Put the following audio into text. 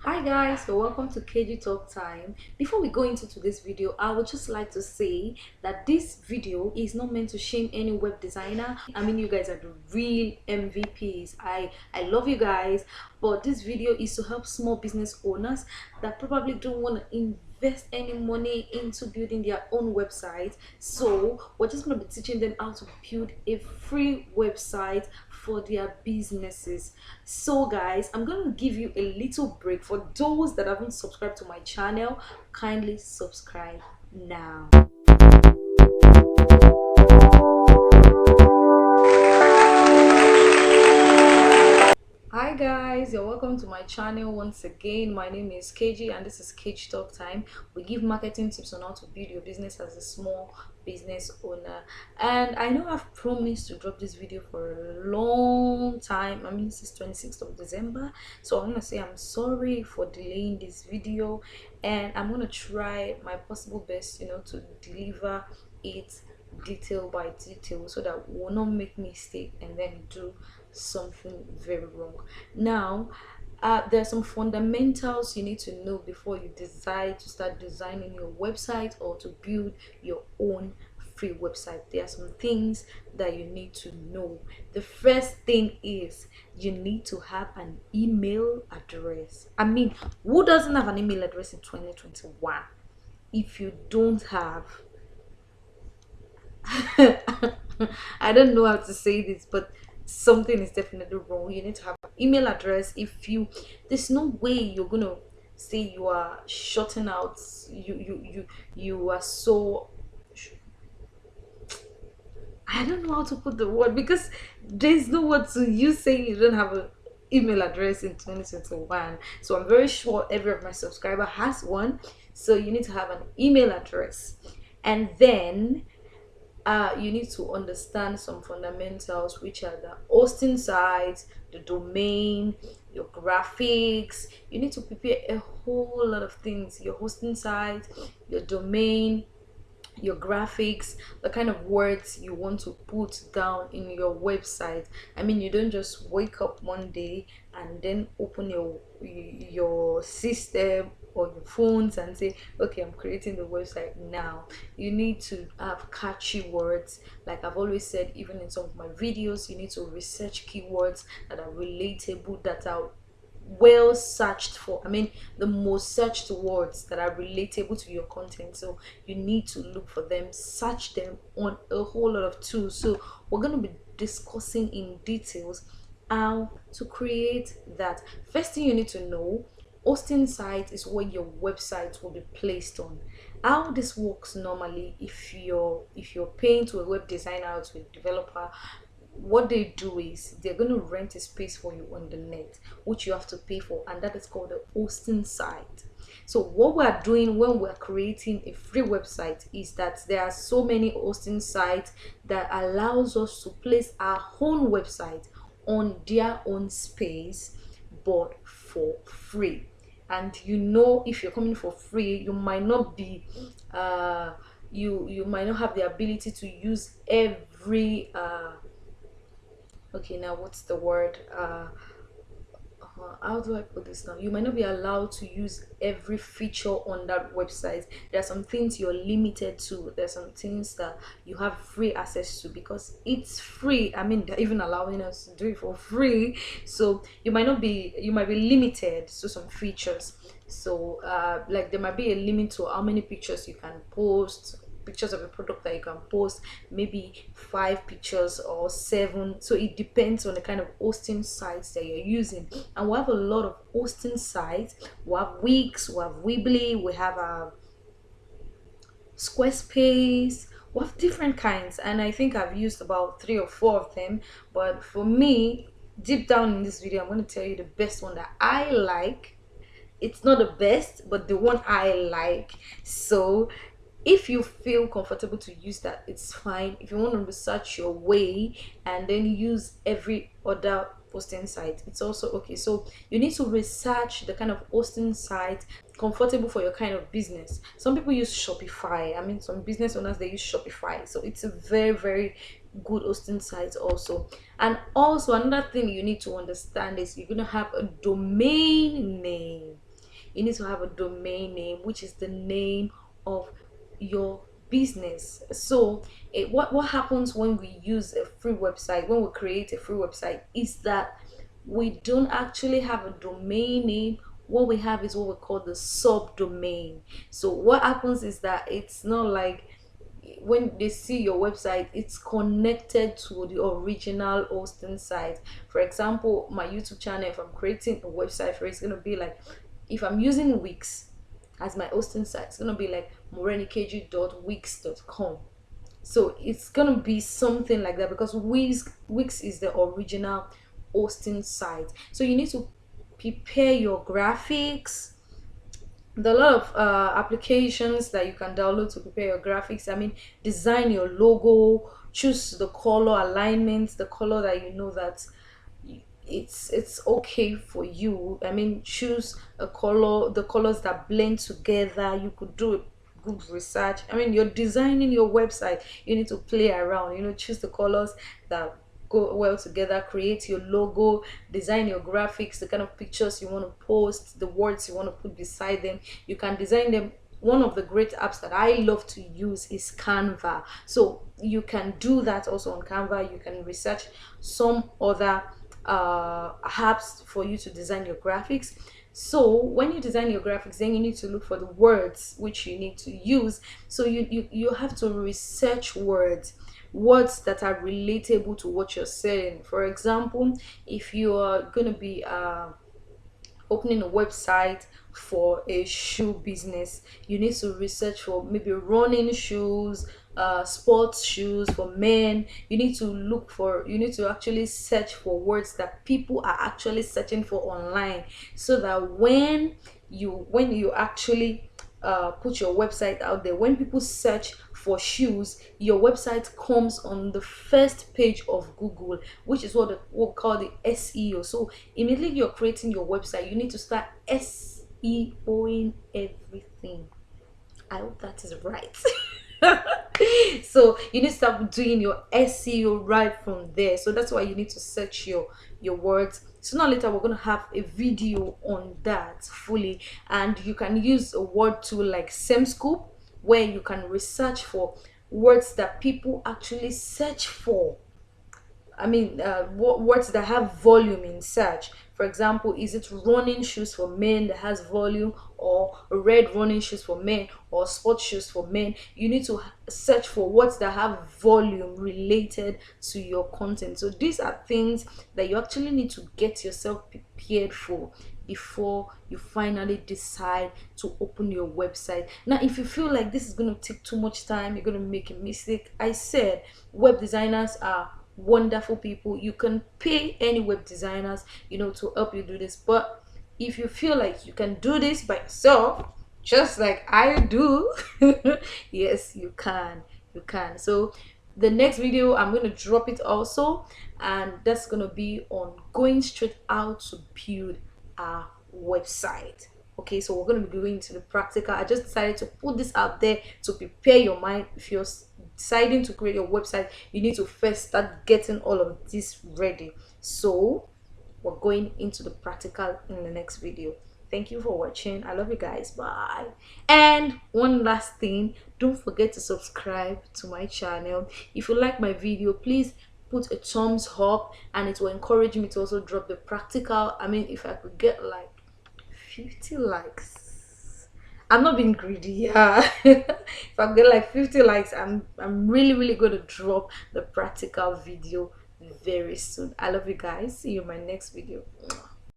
Hi guys, so welcome to KG Talk Time. Before we go into today's video, I would just like to say that this video is not meant to shame any web designer. I mean, you guys are the real MVPs. I love you guys, but this video is to help small business owners that probably don't want to invest any money into building their own website. So we're just going to be teaching them how to build a free website for their businesses. So guys, I'm going to give you a little break. For those that haven't subscribed to my channel, kindly subscribe now. Hi guys, you're welcome to my channel once again. My name is KG and this is KG Talk Time. We give marketing tips on how to build your business as a small business owner. And I know I've promised to drop this video for a long time. I mean, this is 26th of December, so I'm gonna say I'm sorry for delaying this video, and I'm gonna try my possible best, to deliver it detail by detail so that we will not make mistake and then do something very wrong. Now, there are some fundamentals you need to know before you decide to start designing your website or to build your own free website. There are some things that you need to know. The first thing is you need to have an email address. I mean, who doesn't have an email address in 2021? If you don't have, I don't know how to say this, but something is definitely wrong. You need to have an email address. There's no way you're gonna say you are shutting out. You are so. I don't know how to put the word because there's no word to you saying you don't have an email address in 2021. So I'm very sure every of my subscriber has one. So you need to have an email address, and then you need to understand some fundamentals, which are the hosting sites, the domain, your graphics. You need to prepare a whole lot of things: your hosting site, your domain, your graphics, the kind of words you want to put down in your website. I mean, you don't just wake up one day and then open your system or your phones and say, okay, I'm creating the website now. You need to have catchy words. Like I've always said, even in some of my videos, you need to research keywords that are relatable, that are well searched for. I mean, the most searched words that are relatable to your content. So you need to look for them, search them on a whole lot of tools. So we're going to be discussing in details how to create that. First thing you need to know, hosting site is where your website will be placed on. How this works normally, if you're paying to a web designer or to a developer, what they do is they're going to rent a space for you on the net, which you have to pay for, and that is called the hosting site. So what we are doing when we're creating a free website is that there are so many hosting sites that allows us to place our own website on their own space, but for free. And if you're coming for free, you might not be you might not have the ability to use every okay, now what's the word, how do I put this now? You might not be allowed to use every feature on that website. There are some things you're limited to. There's some things that you have free access to because it's free. I mean, they're even allowing us to do it for free. So you might be limited to some features. So like there might be a limit to how many pictures you can post, pictures of a product that you can post, maybe 5 pictures or 7. So it depends on the kind of hosting sites that you're using. And we have a lot of hosting sites. We have Wix, we have weebly, we have squarespace. We have different kinds, and I think I've used about 3 or 4 of them. But for me, deep down in this video, I'm going to tell you the best one that I like. It's not the best, but the one I like. So if you feel comfortable to use that, it's fine. If you want to research your way and then use every other hosting site, it's also okay. So you need to research the kind of hosting site comfortable for your kind of business. Some people use Shopify. I mean, some business owners, they use Shopify, so it's a very, very good hosting site also. And also another thing you need to understand is you're going to have a domain name. you need to have a domain name, which is the name of your business. So what happens when we use a free website, when we create a free website, is that we don't actually have a domain name. What we have is what we call the subdomain. So what happens is that it's not like when they see your website, it's connected to the original hosting site. For example, my YouTube channel, if I'm creating a website for it, it's going to be like, if I'm using Wix as my hosting site, it's going to be like morenikeji.wix.com. So it's going to be something like that, because Wix is the original hosting site. So you need to prepare your graphics. There are a lot of applications that you can download to prepare your graphics. I mean, design your logo, choose the color alignment, the color that you know that it's okay for you. I mean, choose a color, the colors that blend together. You could do good research. I mean, you're designing your website, you need to play around, choose the colors that go well together, create your logo, design your graphics, the kind of pictures you want to post, the words you want to put beside them. You can design them. One of the great apps that I love to use is Canva. So you can do that also on Canva. You can research some other apps for you to design your graphics. So when you design your graphics, then you need to look for the words which you need to use. So you have to research words that are relatable to what you're selling. For example, if you are going to be opening a website for a shoe business, you need to research for maybe running shoes, sports shoes for men. You need to actually search for words that people are actually searching for online, so that when you actually put your website out there, when people search for shoes, your website comes on the first page of Google, which is what we call the SEO. So immediately you're creating your website, you need to start SEOing everything. I hope that is right. So you need to start doing your SEO right from there. So that's why you need to search your words. Sooner or later we're going to have a video on that fully, and you can use a word tool like SEMscoop, where you can research for words that people actually search for. I mean, words that have volume in search. For example, is it running shoes for men that has volume, or red running shoes for men, or sports shoes for men? You need to search for words that have volume related to your content. So these are things that you actually need to get yourself prepared for before you finally decide to open your website. Now, if you feel like this is going to take too much time, you're going to make a mistake, I said web designers are wonderful people. You can pay any web designers to help you do this. But if you feel like you can do this by yourself, just like I do, yes, you can. So the next video, I'm going to drop it also, and that's going to be on going straight out to build a website. Okay, so we're going to be going to the practical. I just decided to put this out there to prepare your mind. If you're deciding to create your website, you need to first start getting all of this ready. So we're going into the practical in the next video. Thank you for watching. I love you guys. Bye. And one last thing, don't forget to subscribe to my channel. If you like my video, please put a thumbs up, and it will encourage me to also drop the practical. I mean, if I could get like 50 likes, I'm not being greedy, yeah. If I get like 50 likes, I'm really going to drop the practical video very soon. I love you guys. See you in my next video.